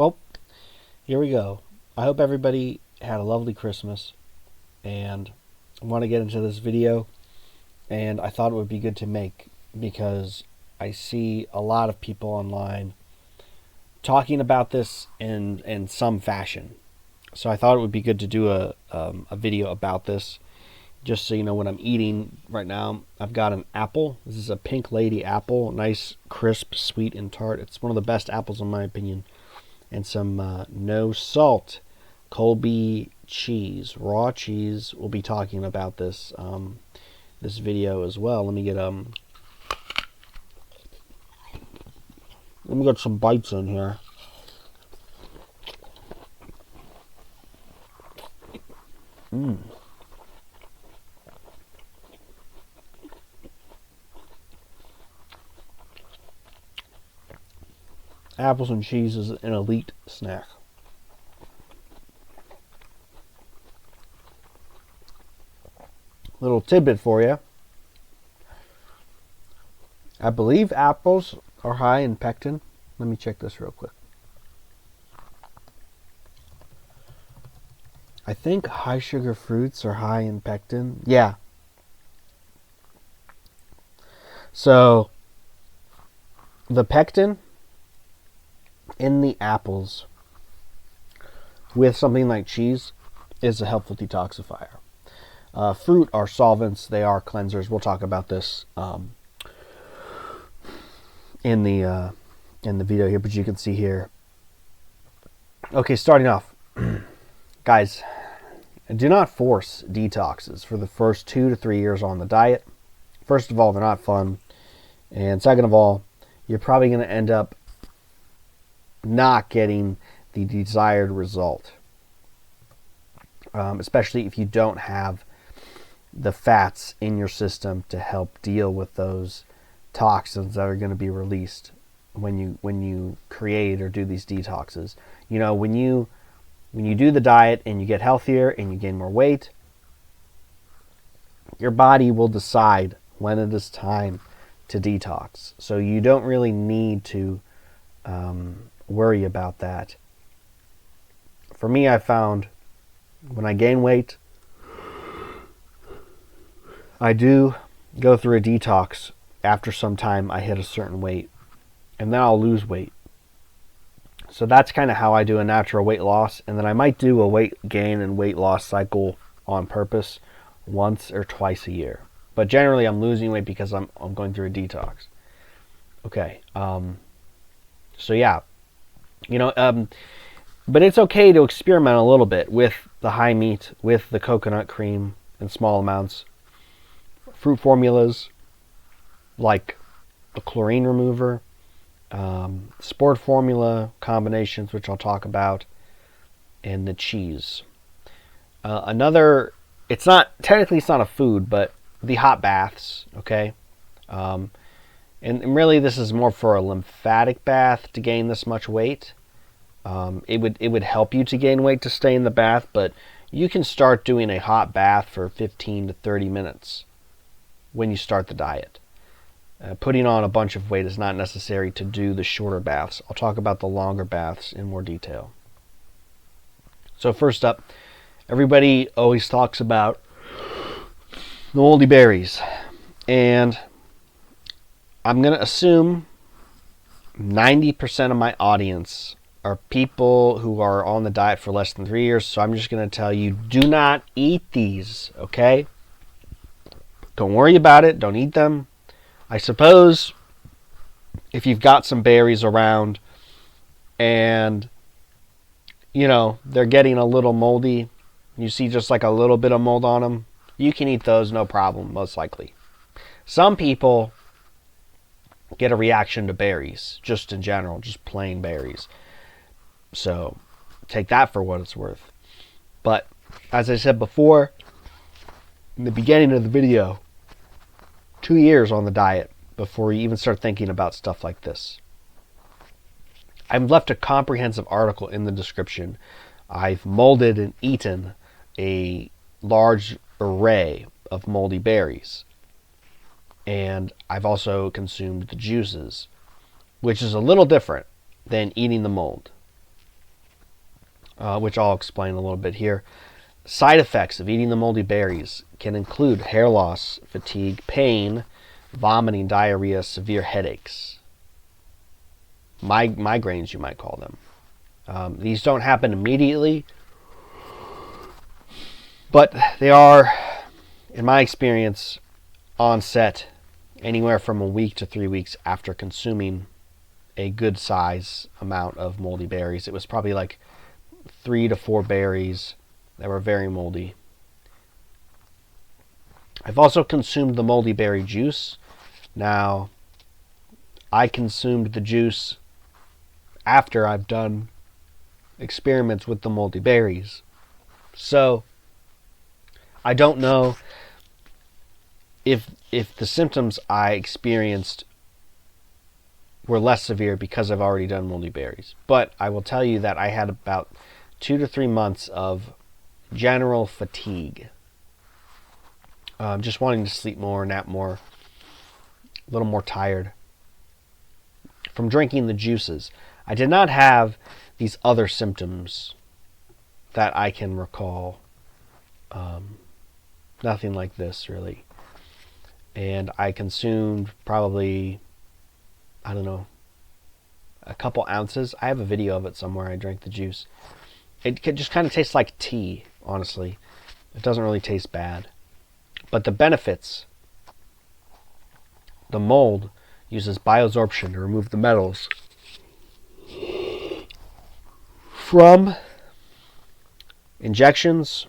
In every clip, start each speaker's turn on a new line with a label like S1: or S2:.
S1: Well, here we go. I hope everybody had a lovely Christmas, and I want to get into this video, and I thought it would be good to make because I see a lot of people online talking about this in some fashion. So I thought it would be good to do a video about this. Just so you know what I'm eating right now, I've got an apple. This is a Pink Lady apple, nice, crisp, sweet, and tart. It's one of the best apples in my opinion. And some no salt Colby cheese, raw cheese. We'll be talking about this this video as well. Let me get some bites in here. Apples and cheese is an elite snack. Little tidbit for you. I believe apples are high in pectin. Let me check this real quick. I think high sugar fruits are high in pectin. Yeah. So the pectin in the apples with something like cheese is a helpful detoxifier. Fruit are solvents, they are cleansers. We'll talk about this in the video here, but you can see here. Okay, starting off, guys, do not force detoxes for the first 2 to 3 years on the diet. First of all, they're not fun, and second of all, you're probably going to end up not getting the desired result, especially if you don't have the fats in your system to help deal with those toxins that are going to be released when you create or do these detoxes. You know, when you do the diet and you get healthier and you gain more weight, your body will decide when it is time to detox. So you don't really need to worry about that. For me, I found when I gain weight, I do go through a detox after some time. I hit a certain weight, and then I'll lose weight. So that's kind of how I do a natural weight loss, and then I might do a weight gain and weight loss cycle on purpose once or twice a year. But generally, I'm losing weight because I'm going through a detox. Okay. So yeah. You know, but it's okay to experiment a little bit with the high meat, with the coconut cream in small amounts. Fruit formulas like a chlorine remover, sport formula combinations, which I'll talk about, and the cheese. It's not a food, but the hot baths, okay? And really, this is more for a lymphatic bath to gain this much weight. It would help you to gain weight to stay in the bath, but you can start doing a hot bath for 15 to 30 minutes when you start the diet. Putting on a bunch of weight is not necessary to do the shorter baths. I'll talk about the longer baths in more detail. So first up, everybody always talks about the moldy berries, and I'm going to assume 90% of my audience are people who are on the diet for less than 3 years, so I'm just going to tell you, do not eat these, okay? Don't worry about it. Don't eat them. I suppose if you've got some berries around and, you know, they're getting a little moldy, you see just like a little bit of mold on them, you can eat those, no problem, most likely. Some people get a reaction to berries, just in general, just plain berries. So take that for what it's worth. But as I said before, in the beginning of the video, 2 years on the diet before you even start thinking about stuff like this. I've left a comprehensive article in the description. I've molded and eaten a large array of moldy berries. And I've also consumed the juices, which is a little different than eating the mold. which I'll explain a little bit here. Side effects of eating the moldy berries can include hair loss, fatigue, pain, vomiting, diarrhea, severe headaches. Migraines, you might call them. These don't happen immediately, but they are, in my experience, onset anywhere from a week to 3 weeks after consuming a good size amount of moldy berries. It was probably like 3 to 4 berries that were very moldy. I've also consumed the moldy berry juice. Now, I consumed the juice after I've done experiments with the moldy berries. So, I don't know if the symptoms I experienced were less severe because I've already done moldy berries. But I will tell you that I had about 2 to 3 months of general fatigue. Just wanting to sleep more, nap more, a little more tired from drinking the juices. I did not have these other symptoms that I can recall. Nothing like this, really. And I consumed probably, I don't know, a couple ounces. I have a video of it somewhere. I drank the juice. It just kind of tastes like tea, honestly. It doesn't really taste bad. But the benefits, the mold uses bioabsorption to remove the metals from injections,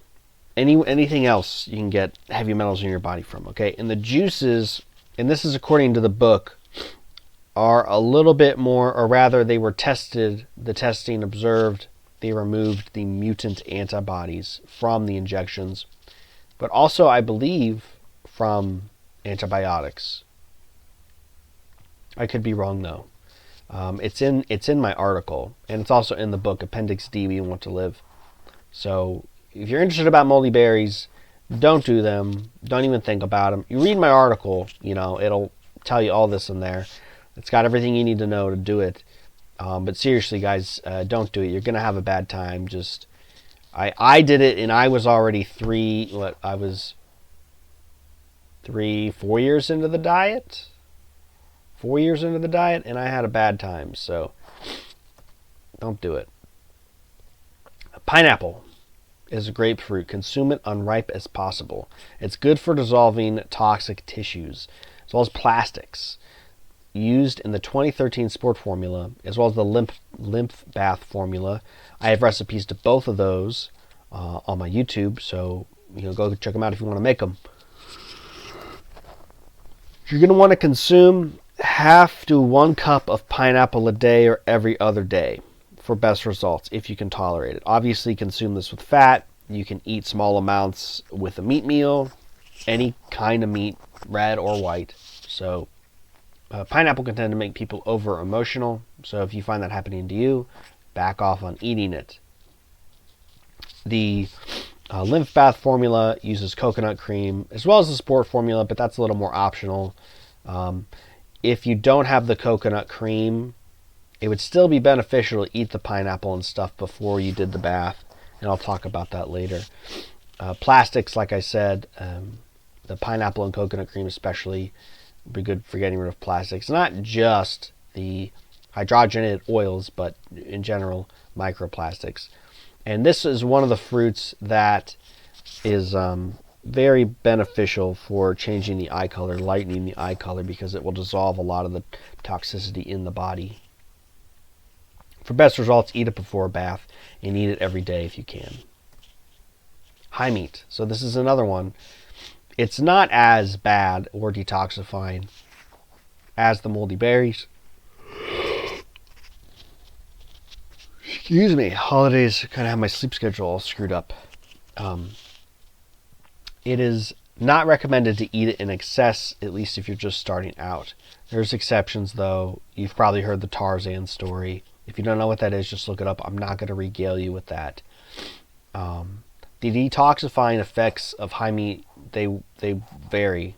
S1: anything else you can get heavy metals in your body from, okay? And the juices, and this is according to the book, are a little bit more, or rather they were tested, the testing observed, they removed the mutant antibodies from the injections, but also I believe from antibiotics. I could be wrong though. It's in my article, and it's also in the book Appendix D, We Want to Live. So if you're interested about moldy berries, don't do them. Don't even think about them. You read my article, it'll tell you all this in there. It's got everything you need to know to do it. But seriously, guys, don't do it. You're going to have a bad time. I did it, and I was already 4 years into the diet. 4 years into the diet, and I had a bad time. So don't do it. Pineapple is a grapefruit. Consume it unripe as possible. It's good for dissolving toxic tissues, as well as plastics. Used in the 2013 sport formula, as well as the lymph bath formula. I have recipes to both of those on my YouTube, so go check them out if you want to make them. You're going to want to consume 1/2 to 1 cup of pineapple a day or every other day for best results, if you can tolerate it. Obviously, consume this with fat. You can eat small amounts with a meat meal, any kind of meat, red or white. So pineapple can tend to make people over emotional. So if you find that happening to you, back off on eating it. The lymph bath formula uses coconut cream as well as the sport formula, but that's a little more optional. If you don't have the coconut cream, it would still be beneficial to eat the pineapple and stuff before you did the bath, and I'll talk about that later. Plastics, like I said, the pineapple and coconut cream especially would be good for getting rid of plastics. Not just the hydrogenated oils, but in general, microplastics. And this is one of the fruits that is very beneficial for changing the eye color, lightening the eye color, because it will dissolve a lot of the toxicity in the body. For best results, eat it before a bath and eat it every day if you can. High meat. So this is another one. It's not as bad or detoxifying as the moldy berries. Excuse me. Holidays kind of have my sleep schedule all screwed up. It is not recommended to eat it in excess, at least if you're just starting out. There's exceptions, though. You've probably heard the Tarzan story. If you don't know what that is, just look it up. I'm not going to regale you with that. The detoxifying effects of high meat, they vary.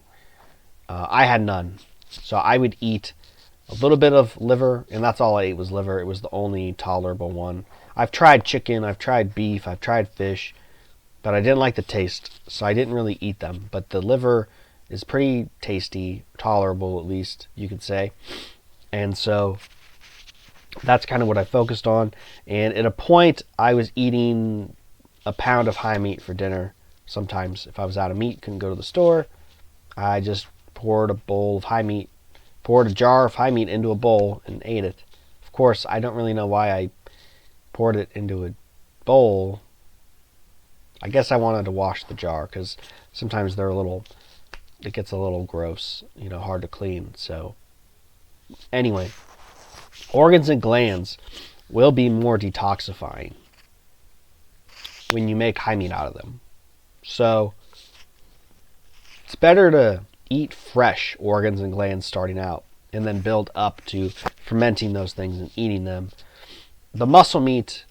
S1: I had none. So I would eat a little bit of liver, and that's all I ate was liver. It was the only tolerable one. I've tried chicken, I've tried beef, I've tried fish, but I didn't like the taste, so I didn't really eat them. But the liver is pretty tasty, tolerable at least, you could say. And so that's kind of what I focused on. And at a point, I was eating a pound of high meat for dinner. Sometimes if I was out of meat, couldn't go to the store, I just poured a jar of high meat into a bowl and ate it. Of course, I don't really know why I poured it into a bowl. I guess I wanted to wash the jar because sometimes it gets a little gross, hard to clean. So anyway, organs and glands will be more detoxifying when you make high meat out of them. So it's better to eat fresh organs and glands starting out and then build up to fermenting those things and eating them. The muscle meat,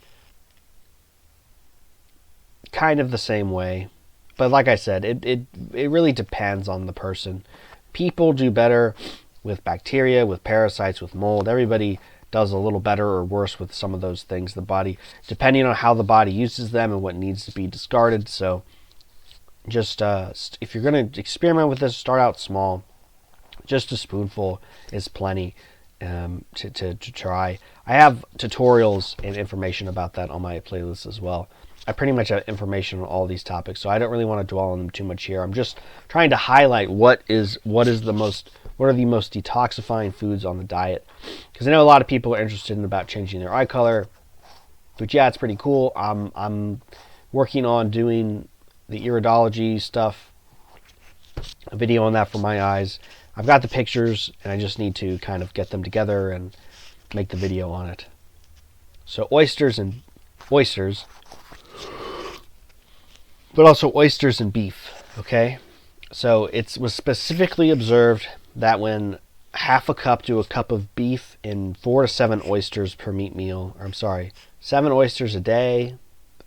S1: kind of the same way. But like I said, it really depends on the person. People do better with bacteria, with parasites, with mold. Everybody does a little better or worse with some of those things. The body, depending on how the body uses them and what needs to be discarded. So just if you're going to experiment with this, start out small. Just a spoonful is plenty to try. I have tutorials and information about that on my playlist as well. I pretty much have information on all these topics, so I don't really want to dwell on them too much here. I'm just trying to highlight what are the most detoxifying foods on the diet, because I know a lot of people are interested in about changing their eye color, which yeah, it's pretty cool. I'm working on doing the iridology stuff, a video on that for my eyes. I've got the pictures, and I just need to kind of get them together and make the video on it. So oysters, but also oysters and beef, okay? So it was specifically observed that when half a cup to a cup of beef and 4 to 7 oysters per meat meal, 7 oysters a day,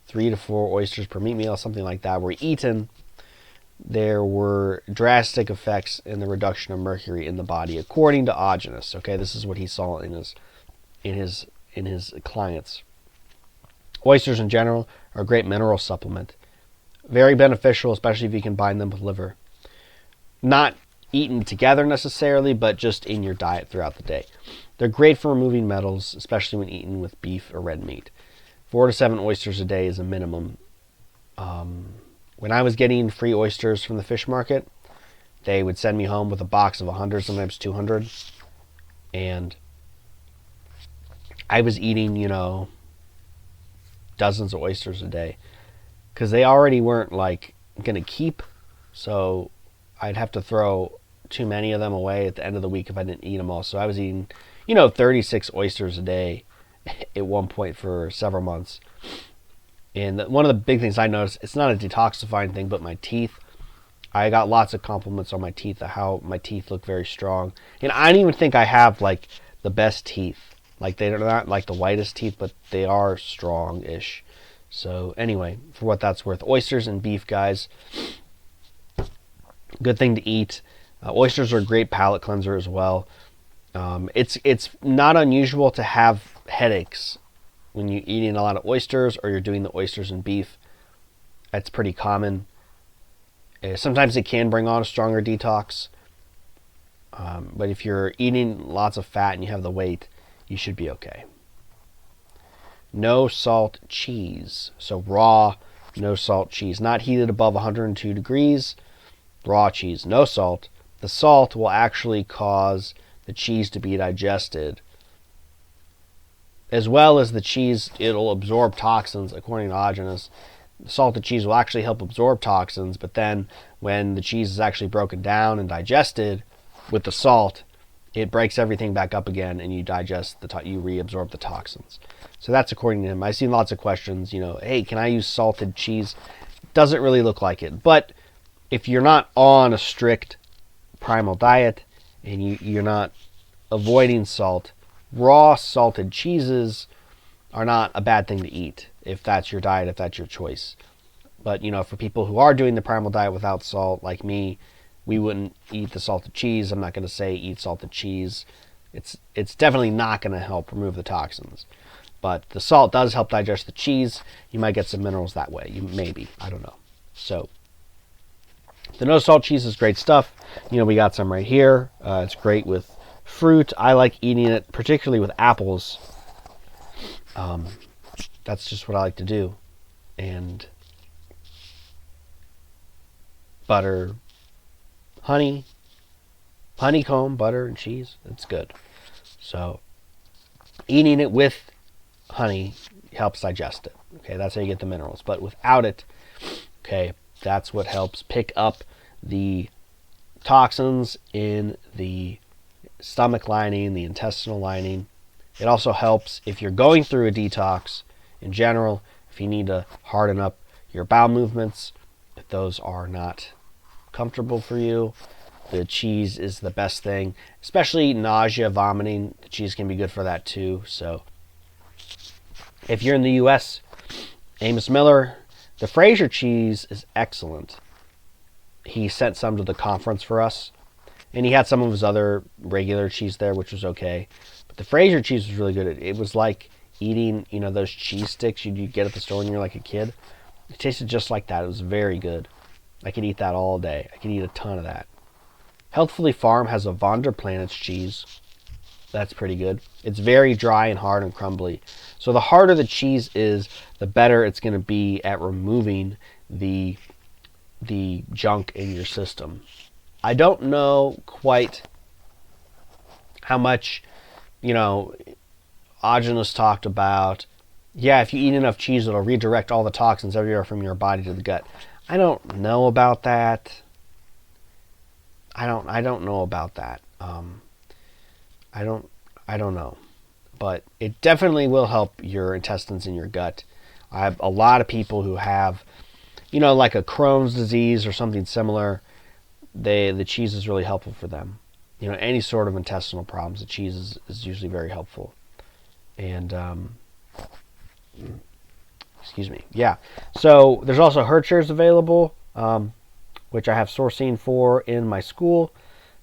S1: 3 to 4 oysters per meat meal, something like that, were eaten, there were drastic effects in the reduction of mercury in the body, according to Oysters. Okay, this is what he saw in his clients. Oysters in general are a great mineral supplement. Very beneficial, especially if you can bind them with liver. Not eaten together necessarily, but just in your diet throughout the day. They're great for removing metals, especially when eaten with beef or red meat. 4 to 7 oysters a day is a minimum. When I was getting free oysters from the fish market, they would send me home with a box of 100, sometimes 200. And I was eating, dozens of oysters a day, because they already weren't going to keep, so I'd have to throw too many of them away at the end of the week if I didn't eat them all. So I was eating 36 oysters a day at one point for several months. And one of the big things I noticed, it's not a detoxifying thing, but my teeth, I got lots of compliments on my teeth, how my teeth look very strong. And I don't even think I have the best teeth. They're not the whitest teeth, but they are strong-ish. So anyway, for what that's worth, oysters and beef, guys, good thing to eat. Oysters are a great palate cleanser as well. It's not unusual to have headaches when you're eating a lot of oysters or you're doing the oysters and beef. That's pretty common. Sometimes it can bring on a stronger detox. But if you're eating lots of fat and you have the weight, you should be okay. No salt cheese. So raw, no salt cheese. Not heated above 102 degrees. Raw cheese, no salt. The salt will actually cause the cheese to be digested. As well as the cheese, it'll absorb toxins, according to Oysters. Salted cheese will actually help absorb toxins, but then when the cheese is actually broken down and digested with the salt, it breaks everything back up again, and you you reabsorb the toxins. So that's according to him. I've seen lots of questions, hey, can I use salted cheese? Doesn't really look like it. But if you're not on a strict primal diet and you're not avoiding salt, raw salted cheeses are not a bad thing to eat if that's your diet, if that's your choice. But, for people who are doing the primal diet without salt, like me, we wouldn't eat the salted cheese. I'm not going to say eat salted cheese. It's definitely not going to help remove the toxins. But the salt does help digest the cheese. You might get some minerals that way. Maybe. I don't know. So the no salt cheese is great stuff. We got some right here. It's great with fruit. I like eating it, particularly with apples. That's just what I like to do. And butter, honeycomb, butter, and cheese. It's good. So eating it with honey helps digest it. Okay, that's how you get the minerals. But without it, okay, that's what helps pick up the toxins in the stomach lining, the intestinal lining. It also helps if you're going through a detox in general, if you need to harden up your bowel movements, if those are not comfortable for you. The cheese is the best thing, especially nausea, vomiting. The cheese can be good for that too. So if you're in the U.S., Amos Miller, the Fraser cheese is excellent. He sent some to the conference for us, and he had some of his other regular cheese there, which was okay. But the Fraser cheese was really good. It was like eating, those cheese sticks you get at the store when you're like a kid. It tasted just like that. It was very good. I could eat that all day. I could eat a ton of that. Healthfully Farm has a Vonderplanitz cheese. That's pretty good. It's very dry and hard and crumbly. So the harder the cheese is, the better it's going to be at removing the junk in your system. I don't know quite how much, Agenus talked about, if you eat enough cheese, it'll redirect all the toxins everywhere from your body to the gut. I don't know about that. I don't know about that. I don't know. But it definitely will help your intestines and your gut. I have a lot of people who have, like a Crohn's disease or something similar. The cheese is really helpful for them. Any sort of intestinal problems, the cheese is usually very helpful. And, excuse me. Yeah. So there's also Hertshey's available, which I have sourcing for in my school.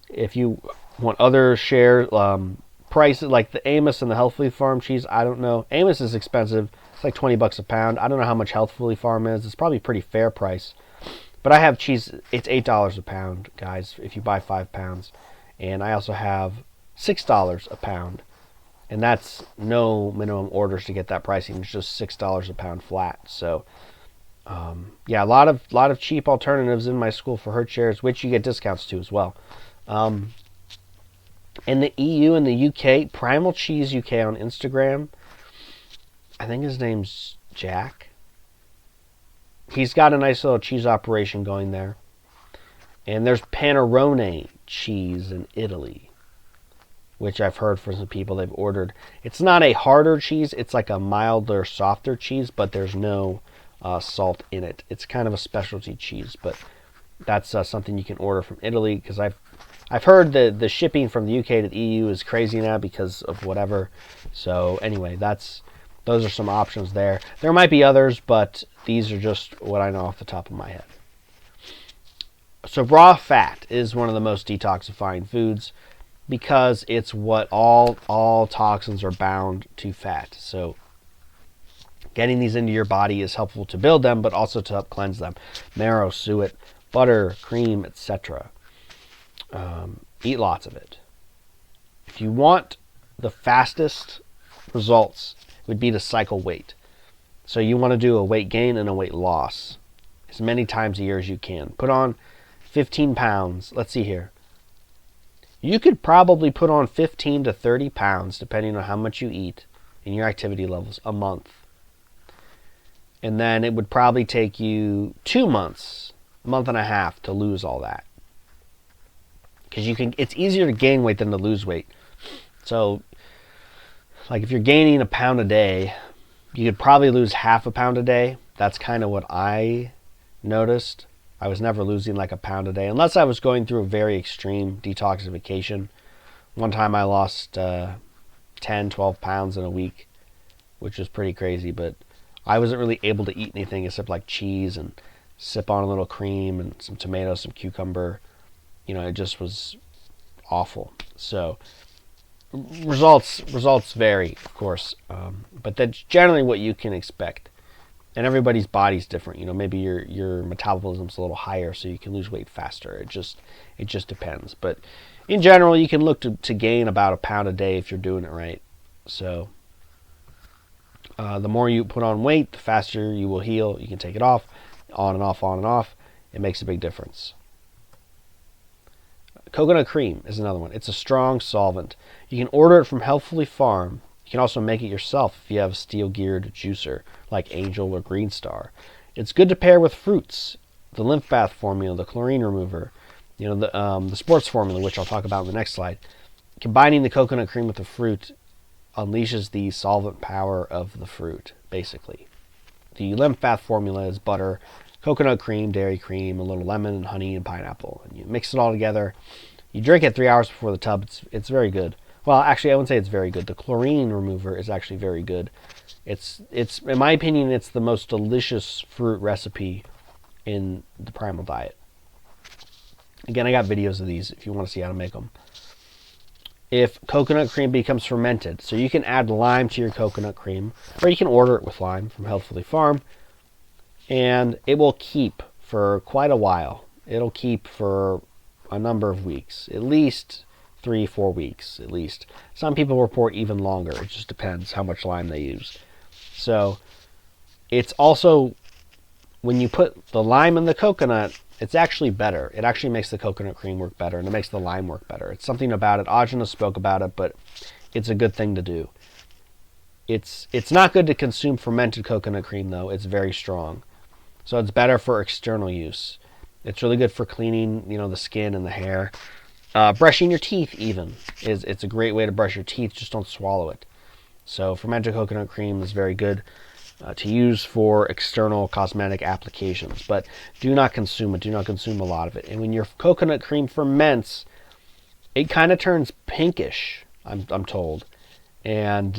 S1: If you want other share prices, like the Amos and the Healthfully Farm cheese, I don't know. Amos is expensive. It's like $20 a pound. I don't know how much Healthfully Farm is. It's probably a pretty fair price. But I have cheese. It's $8 a pound, guys, if you buy 5 pounds. And I also have $6 a pound. And that's no minimum orders to get that pricing. It's just $6 a pound flat. So, a lot of cheap alternatives in my school for Hertshey's, which you get discounts to as well. In the EU and the UK, Primal Cheese UK on Instagram, I think his name's Jack. He's got a nice little cheese operation going there. And there's Panarone cheese in Italy, which I've heard from some people they've ordered. It's not a harder cheese. It's like a milder, softer cheese, but there's no salt in it. It's kind of a specialty cheese, but that's something you can order from Italy, because I've heard the shipping from the UK to the EU is crazy now because of whatever. So anyway, those are some options there. There might be others, but these are just what I know off the top of my head. So raw fat is one of the most detoxifying foods because it's what all toxins are bound to fat. So getting these into your body is helpful to build them, but also to help cleanse them. Marrow, suet, butter, cream, etc. Eat lots of it. If you want the fastest results, it would be to cycle weight. So you want to do a weight gain and a weight loss as many times a year as you can. Put on 15 pounds. Let's see here. You could probably put on 15 to 30 pounds, depending on how much you eat and your activity levels, a month. And then it would probably take you 2 months, a month and a half to lose all that. Because it's easier to gain weight than to lose weight. So, like if you're gaining a pound a day, you could probably lose half a pound a day. That's kind of what I noticed. I was never losing like a pound a day, unless I was going through a very extreme detoxification. One time I lost 10, 12 pounds in a week, which was pretty crazy, but I wasn't really able to eat anything except like cheese and sip on a little cream and some tomatoes, some cucumber. It just was awful. So results vary, of course, but that's generally what you can expect. And everybody's body's different. You know, maybe your metabolism's a little higher, so you can lose weight faster. It just depends. But in general, you can look to gain about 1 pound a day if you're doing it right. So the more you put on weight, the faster you will heal. You can take it off, on and off, on and off. It makes a big difference. Coconut cream is another one. It's a strong solvent. You can order it from Healthfully Farm. You can also make it yourself if you have a steel-geared juicer like Angel or Green Star. It's good to pair with fruits, the lymph bath formula, the chlorine remover, you know, the sports formula, which I'll talk about in the next slide. Combining the coconut cream with the fruit unleashes the solvent power of the fruit, basically. The lymph bath formula is butter, coconut cream, dairy cream, a little lemon, and honey, and pineapple. And you mix it all together. You drink it 3 hours before the tub. It's very good. Well, actually, I wouldn't say it's very good. The chlorine remover is actually very good. It's in my opinion, it's the most delicious fruit recipe in the Primal Diet. Again, I got videos of these if you want to see how to make them. If coconut cream becomes fermented, so you can add lime to your coconut cream, or you can order it with lime from Healthfully Farm, and it will keep for quite a while. It'll keep for a number of weeks, at least 3-4 weeks, at least. Some people report even longer. It just depends how much lime they use. So it's also, when you put the lime in the coconut, it's actually better. It actually makes the coconut cream work better, and it makes the lime work better. It's something about it. Ajna spoke about it, but it's a good thing to do. It's not good to consume fermented coconut cream, though. It's very strong. So it's better for external use. It's really good for cleaning, you know, the skin and the hair. Brushing your teeth even it's a great way to brush your teeth. Just don't swallow it. So fermented coconut cream is very good to use for external cosmetic applications, but do not consume it. Do not consume a lot of it. And when your coconut cream ferments, it kind of turns pinkish, I'm told, and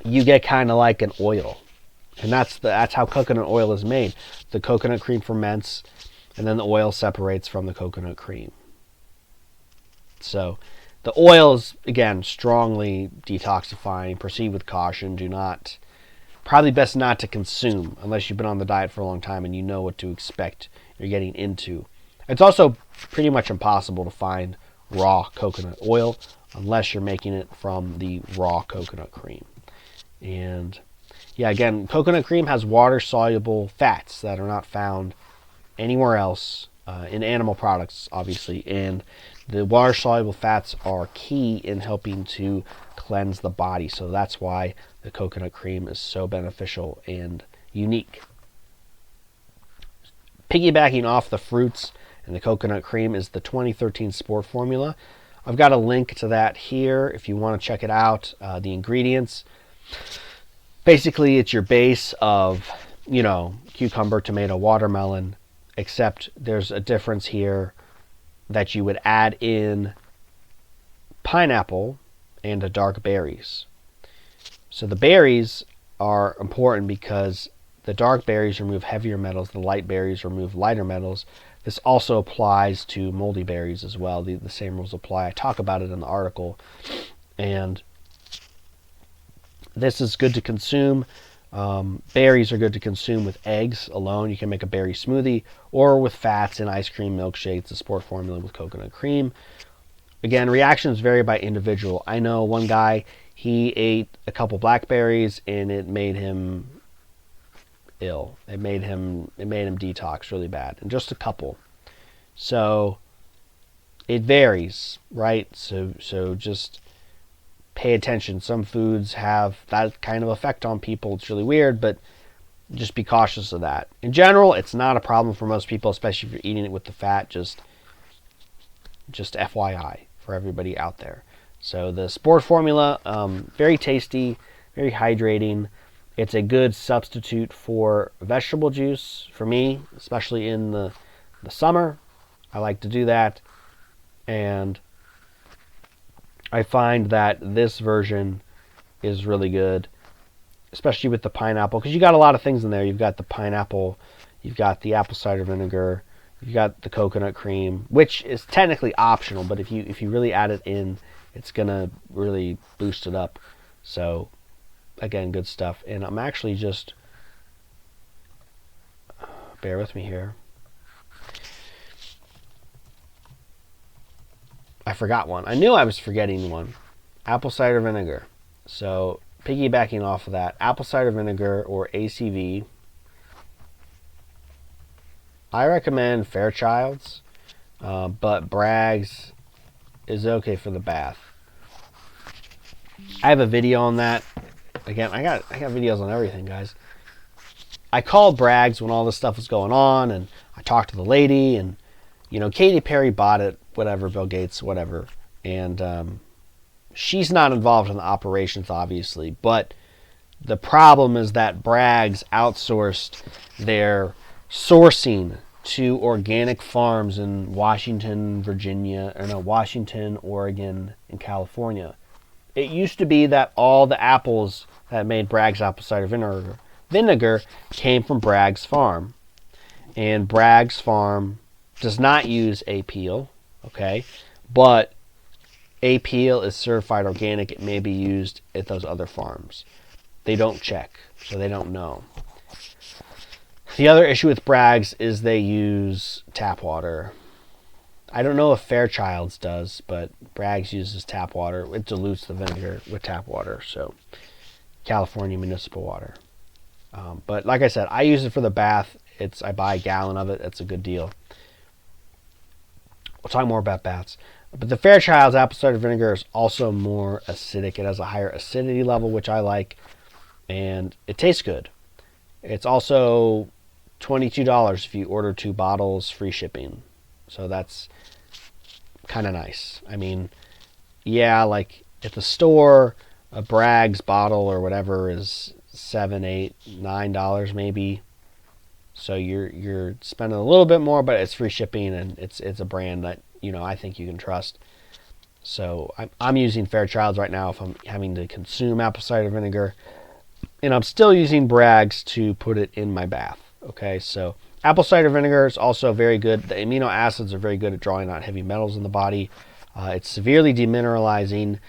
S1: you get kind of like an oil. And that's how coconut oil is made. The coconut cream ferments, and then the oil separates from the coconut cream. So the oil is, again, strongly detoxifying. Proceed with caution. Probably best not to consume unless you've been on the diet for a long time and you know what to expect you're getting into. It's also pretty much impossible to find raw coconut oil unless you're making it from the raw coconut cream. And yeah, again, coconut cream has water-soluble fats that are not found anywhere else in animal products, obviously. And the water-soluble fats are key in helping to cleanse the body. So that's why the coconut cream is so beneficial and unique. Piggybacking off the fruits and the coconut cream is the 2013 Sport Formula. I've got a link to that here if you want to check it out. The ingredients. Basically, it's your base of, you know, cucumber, tomato, watermelon, except there's a difference here that you would add in pineapple and dark berries. So the berries are important because the dark berries remove heavier metals, the light berries remove lighter metals. This also applies to moldy berries as well. The same rules apply. I talk about it in the article. And this is good to consume. Berries are good to consume with eggs alone. You can make a berry smoothie, or with fats in ice cream, milkshakes, the Sport Formula with coconut cream. Again, reactions vary by individual. I know one guy, he ate a couple blackberries and it made him ill. It made him detox really bad, and just a couple. So it varies, right? So just pay attention. Some foods have that kind of effect on people. It's really weird, but just be cautious of that. In general, it's not a problem for most people, especially if you're eating it with the fat. Just FYI for everybody out there. So the Sport Formula, very tasty, very hydrating. It's a good substitute for vegetable juice for me, especially in the summer. I like to do that. And I find that this version is really good, especially with the pineapple, because you got a lot of things in there. You've got the pineapple, you've got the apple cider vinegar, you've got the coconut cream, which is technically optional, but if you really add it in, it's going to really boost it up. So, again, good stuff. And I'm actually just, bear with me here. I forgot one. I knew I was forgetting one. Apple cider vinegar. So, piggybacking off of that, apple cider vinegar or ACV. I recommend Fairchild's, but Bragg's is okay for the bath. I have a video on that. Again, I got videos on everything, guys. I called Bragg's when all this stuff was going on, and I talked to the lady, and Katy Perry bought it, whatever, Bill Gates, whatever, and she's not involved in the operations, obviously, but the problem is that Bragg's outsourced their sourcing to organic farms in Washington, Oregon, and California. It used to be that all the apples that made Bragg's apple cider vinegar came from Bragg's farm. And Bragg's farm does not use A-peel, okay? But A-peel is certified organic. It may be used at those other farms. They don't check, so they don't know. The other issue with Bragg's is they use tap water. I don't know if Fairchild's does, but Bragg's uses tap water. It dilutes the vinegar with tap water, so California municipal water. But like I said, I use it for the bath. I buy a gallon of it. It's a good deal. We'll talk more about baths. But the Fairchild's apple cider vinegar is also more acidic. It has a higher acidity level, which I like, and it tastes good. It's also $22 if you order 2 bottles, free shipping. So that's kind of nice. I mean, yeah, like at the store, a Bragg's bottle or whatever is $7, $8, $9 maybe. So you're spending a little bit more, but it's free shipping, and it's a brand that I think you can trust. So I'm using Fairchild's right now if I'm having to consume apple cider vinegar, and I'm still using Bragg's to put it in my bath. Okay, so apple cider vinegar is also very good. The amino acids are very good at drawing out heavy metals in the body. It's severely demineralizing.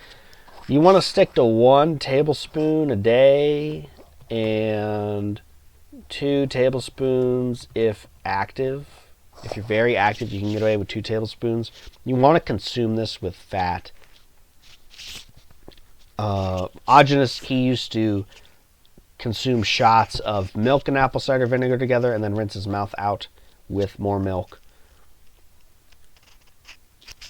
S1: You want to stick to 1 tablespoon a day and 2 tablespoons if active. If you're very active, you can get away with 2 tablespoons. You want to consume this with fat. Augenis, he used to consume shots of milk and apple cider vinegar together and then rinse his mouth out with more milk.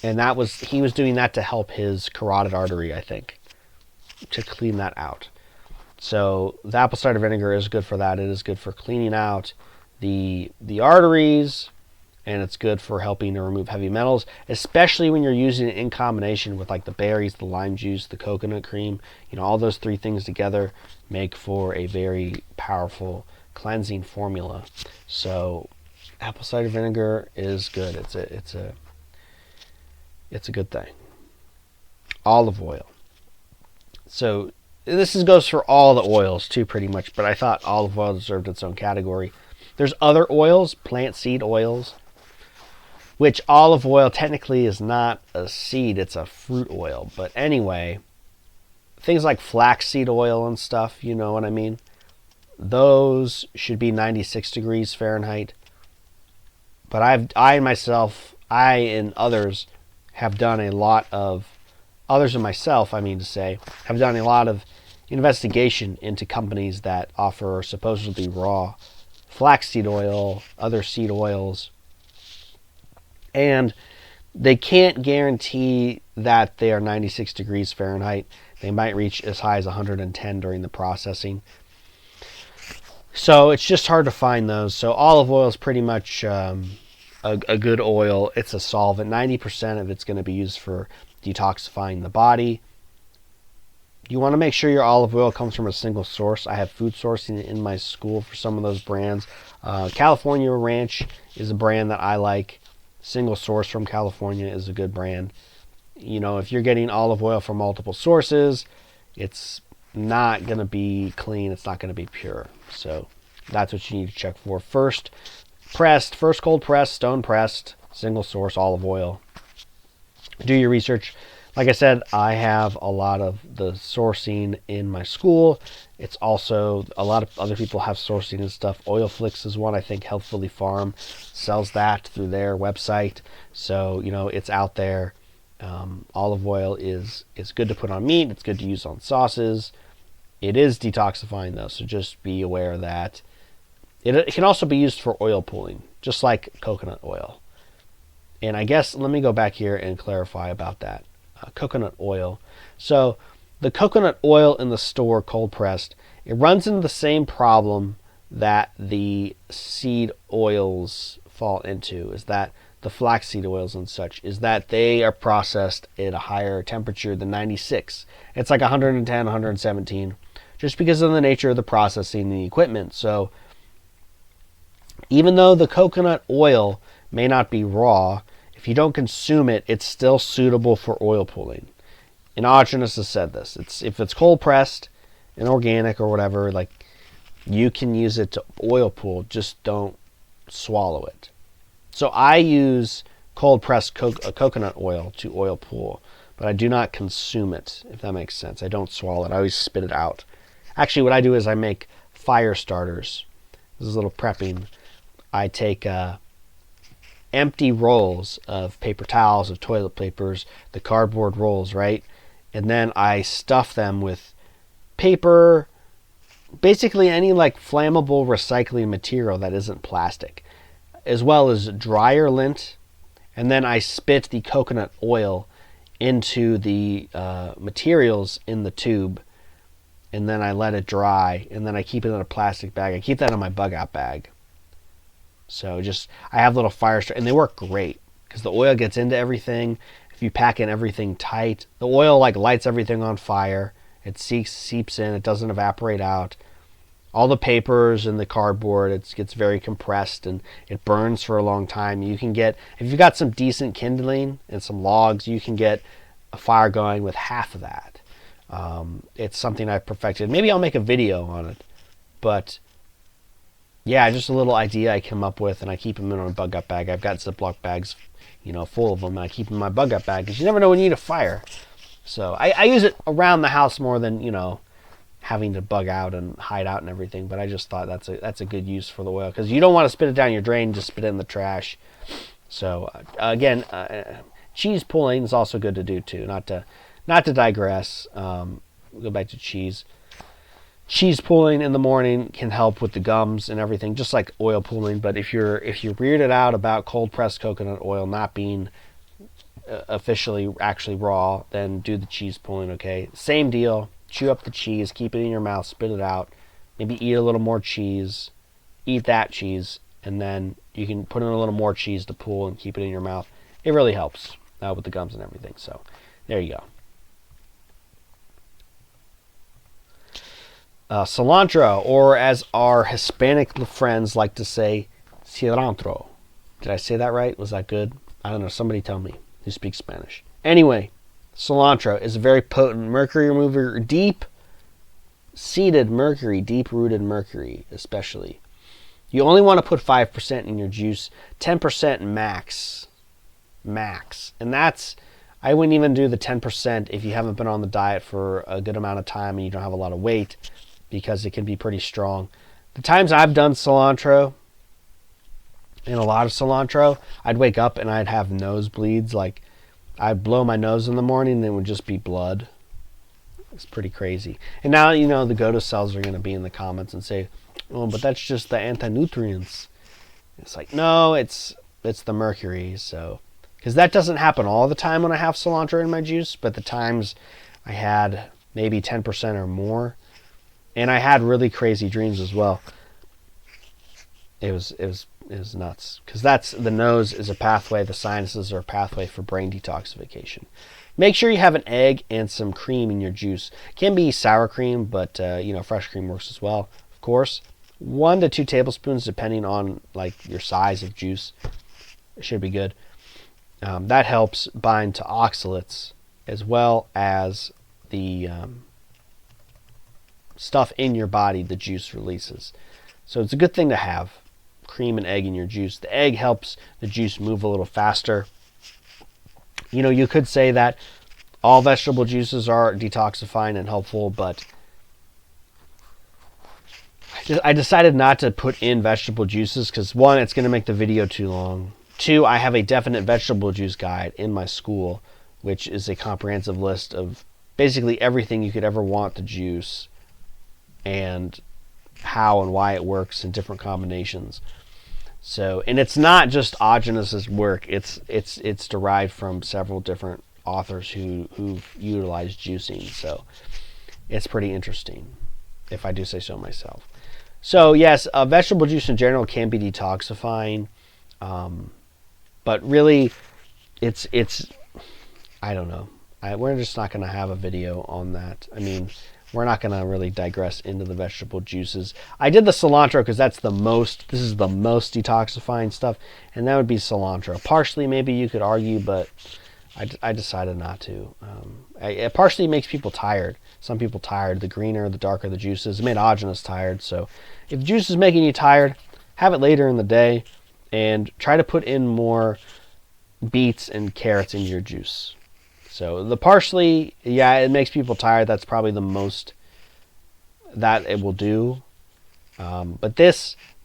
S1: And he was doing that to help his carotid artery, I think, to clean that out. So the apple cider vinegar is good for that. It is good for cleaning out the arteries, and it's good for helping to remove heavy metals, especially when you're using it in combination with like the berries, the lime juice, the coconut cream. All those 3 things together make for a very powerful cleansing formula. So apple cider vinegar is good. It's a good thing. Olive oil. So this goes for all the oils too, pretty much, but I thought olive oil deserved its own category. There's other oils, plant seed oils, which olive oil technically is not a seed, it's a fruit oil. But anyway, things like flaxseed oil and stuff, you know what I mean? Those should be 96 degrees Fahrenheit. But I and others have done a lot of, others and myself, I mean to say, have done a lot of investigation into companies that offer supposedly raw flaxseed oil, other seed oils, and they can't guarantee that they are 96 degrees Fahrenheit. They might reach as high as 110 during the processing. So it's just hard to find those. So olive oil is pretty much a good oil. It's a solvent. 90% of it's going to be used for detoxifying the body. You want to make sure your olive oil comes from a single source. I have food sourcing in my school for some of those brands. California Ranch is a brand that I like. Single source from California is a good brand. If you're getting olive oil from multiple sources, it's not going to be clean. It's not going to be pure. So that's what you need to check for. First cold pressed, stone pressed, single source olive oil. Do your research. Like I said, I have a lot of the sourcing in my school. It's also a lot of other people have sourcing and stuff. Oilflix is one. I think Healthfully Farm sells that through their website. So, it's out there. Olive oil is good to put on meat. It's good to use on sauces. It is detoxifying though, so just be aware that it can also be used for oil pulling, just like coconut oil. And I guess let me go back here and clarify about that. Coconut oil. So the coconut oil in the store, cold pressed, it runs into the same problem that the seed oils fall into, is that the flaxseed oils and such, is that they are processed at a higher temperature than 96. It's like 110, 117, just because of the nature of the processing and the equipment. So even though the coconut oil may not be raw, if you don't consume it, it's still suitable for oil pulling. And Audrey has said this. If it's cold pressed and organic or whatever, like, you can use it to oil pull, just don't swallow it. So I use cold pressed coconut oil to oil pull, but I do not consume it, if that makes sense. I don't swallow it. I always spit it out. Actually, what I do is I make fire starters. This is a little prepping. I take empty rolls of paper towels, of toilet papers, the cardboard rolls, right? And then I stuff them with paper, basically any like flammable recycling material that isn't plastic, as well as dryer lint. And then I spit the coconut oil into the materials in the tube, and then I let it dry, and then I keep it in a plastic bag. I keep that in my bug out bag. So I have little fire starters, and they work great because the oil gets into everything. If you pack in everything tight, the oil like lights everything on fire. It seeps in. It doesn't evaporate out. All the papers and the cardboard, it gets very compressed, and it burns for a long time. You can get, if you've got some decent kindling and some logs, you can get a fire going with half of that. It's something I've perfected. Maybe I'll make a video on it, but yeah, just a little idea I came up with, and I keep them in a bug up bag. I've got Ziploc bags, full of them, and I keep them in my bug up bag because you never know when you need a fire. So I use it around the house more than, having to bug out and hide out and everything. But I just thought that's a good use for the oil, because you don't want to spit it down your drain, just spit it in the trash. So again, cheese pulling is also good to do too. Not to digress. We'll go back to cheese. Cheese pulling in the morning can help with the gums and everything, just like oil pulling. But if you're weirded out about cold pressed coconut oil not being officially actually raw, then do the cheese pulling. Okay, same deal. Chew up the cheese, keep it in your mouth, spit it out. Maybe eat a little more cheese, eat that cheese, and then you can put in a little more cheese to pull and keep it in your mouth. It really helps with the gums and everything. So there you go. Cilantro, or as our Hispanic friends like to say, cilantro. Did I say that right? Was that good? I don't know. Somebody tell me who speaks Spanish. Anyway, cilantro is a very potent mercury remover, deep-seated mercury, deep-rooted mercury especially. You only want to put 5% in your juice, 10% max. And that's, I wouldn't even do the 10% if you haven't been on the diet for a good amount of time and you don't have a lot of weight, because it can be pretty strong. The times I've done cilantro, and a lot of cilantro, I'd wake up and I'd have nosebleeds. Like, I'd blow my nose in the morning and it would just be blood. It's pretty crazy. And now, the go-to cells are going to be in the comments and say, oh, but that's just the anti-nutrients. It's like, no, it's the mercury. So, because that doesn't happen all the time when I have cilantro in my juice, but the times I had maybe 10% or more, and I had really crazy dreams as well. It was nuts, because the nose is a pathway, the sinuses are a pathway for brain detoxification. Make sure you have an egg and some cream in your juice. It can be sour cream, but fresh cream works as well, of course. 1 to 2 tablespoons, depending on like your size of juice. It should be good. That helps bind to oxalates, as well as the stuff in your body the juice releases. So it's a good thing to have cream and egg in your juice. The egg helps the juice move a little faster. You could say that All vegetable juices are detoxifying and helpful, but I decided not to put in vegetable juices because, one, it's going to make the video too long. Two, I have a definite vegetable juice guide in my school, which is a comprehensive list of basically everything you could ever want to juice and how and why it works in different combinations. So, and it's not just Ogenes's work. It's derived from several different authors who've utilized juicing. So, it's pretty interesting, if I do say so myself. So, yes, vegetable juice in general can be detoxifying, but really, it's I don't know. We're just not going to have a video on that. I mean, we're not going to really digress into the vegetable juices. I did the cilantro because this is the most detoxifying stuff, and that would be cilantro. Parsley, maybe you could argue, but I decided not to. Parsley makes people tired. Some people tired. The greener, the darker the juices. It made Ogenes tired. So if juice is making you tired, have it later in the day, and try to put in more beets and carrots in your juice. So the parsley, yeah, it makes people tired. That's probably the most that it will do. But the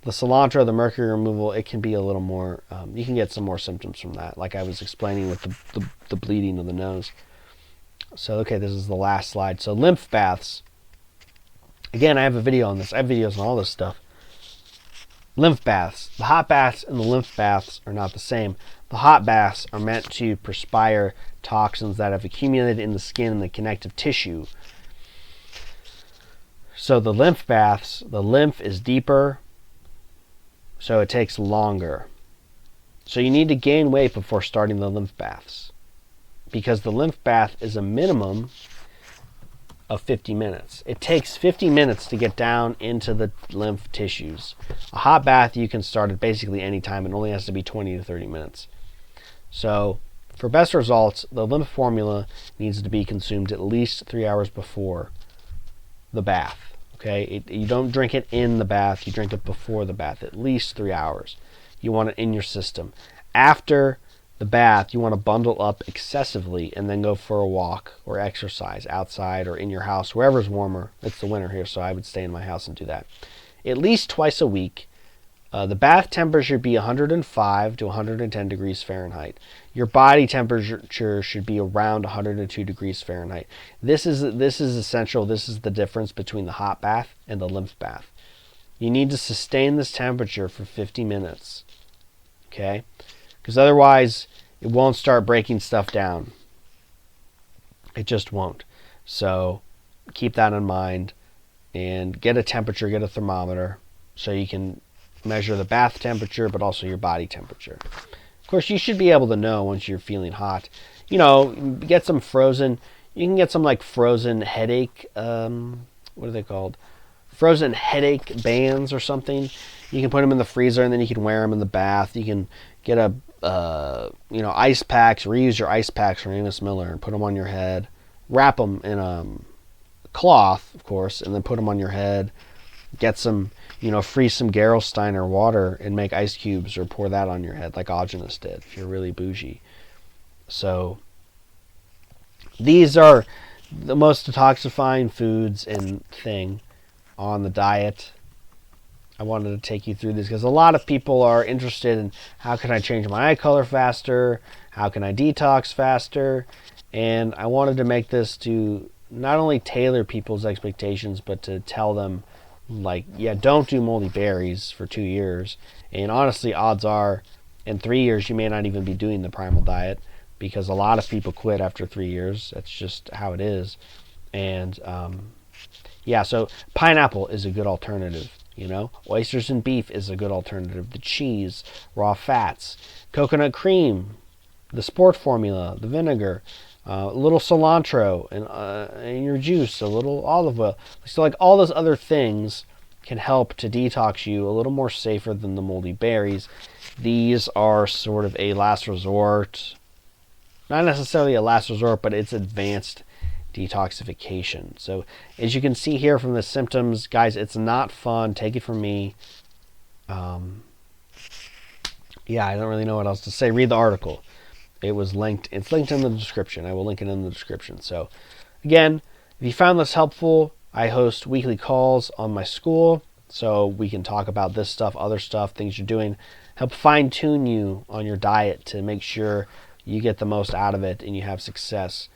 S1: cilantro, the mercury removal, it can be a little more, you can get some more symptoms from that, like I was explaining with the bleeding of the nose. So, okay, this is the last slide. So lymph baths. Again, I have a video on this. I have videos on all this stuff. Lymph baths. The hot baths and the lymph baths are not the same. The hot baths are meant to perspire toxins that have accumulated in the skin and the connective tissue. So the lymph baths, the lymph is deeper, so it takes longer. So you need to gain weight before starting the lymph baths, because the lymph bath is a minimum of 50 minutes. It takes 50 minutes to get down into the lymph tissues. A hot bath you can start at basically any time. It only has to be 20 to 30 minutes. So for best results, the lymph formula needs to be consumed at least 3 hours before the bath. Okay, you don't drink it in the bath, you drink it before the bath, at least 3 hours. You want it in your system. After the bath, you want to bundle up excessively and then go for a walk or exercise outside or in your house, wherever's warmer. It's the winter here, so I would stay in my house and do that. At least twice a week. The bath temperature should be 105 to 110 degrees Fahrenheit. Your body temperature should be around 102 degrees Fahrenheit. This is essential. This is the difference between the hot bath and the lymph bath. You need to sustain this temperature for 50 minutes. Okay? Because otherwise, it won't start breaking stuff down. It just won't. So keep that in mind and get a temperature, get a thermometer so you can measure the bath temperature, but also your body temperature. Of course, you should be able to know once you're feeling hot. You know, get some frozen, you can get some like frozen headache, what are they called? Frozen headache bands or something. You can put them in the freezer and then you can wear them in the bath. You can get ice packs, reuse your ice packs from Amos Miller and put them on your head. Wrap them in a cloth, of course, and then put them on your head. Get some, freeze some Gerolsteiner water and make ice cubes or pour that on your head like Ogenes did if you're really bougie. So these are the most detoxifying foods and thing on the diet. I wanted to take you through this because a lot of people are interested in how can I change my eye color faster, how can I detox faster, and I wanted to make this to not only tailor people's expectations but to tell them, like, yeah, don't do moldy berries for 2 years. And honestly, odds are in 3 years you may not even be doing the primal diet because a lot of people quit after 3 years. That's just how it is. And so pineapple is a good alternative. Oysters and beef is a good alternative. The cheese, raw fats, coconut cream, the sport formula, the vinegar, a little cilantro in your juice, a little olive oil. So like all those other things can help to detox you a little more safer than the moldy berries. These are sort of a last resort. Not necessarily a last resort, but it's advanced detoxification. So as you can see here from the symptoms, guys, it's not fun. Take it from me. I don't really know what else to say. Read the article. it was linked. It's linked in the description. I will link it in the description. So again, if you found this helpful, I host weekly calls on my school so we can talk about this stuff, other stuff, things you're doing, help fine tune you on your diet to make sure you get the most out of it and you have success.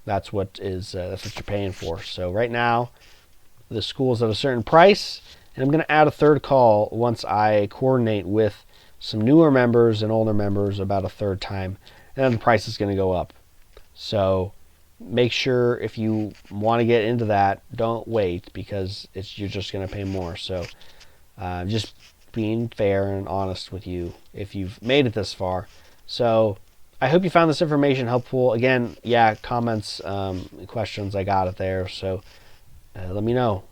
S1: That's what you're paying for. So right now, the school's at a certain price, and I'm going to add a third call once I coordinate with some newer members and older members about a third time, and then the price is going to go up. So make sure if you want to get into that, don't wait, because you're just going to pay more. So just being fair and honest with you if you've made it this far. So I hope you found this information helpful. Again, comments, questions, I got it there. So let me know.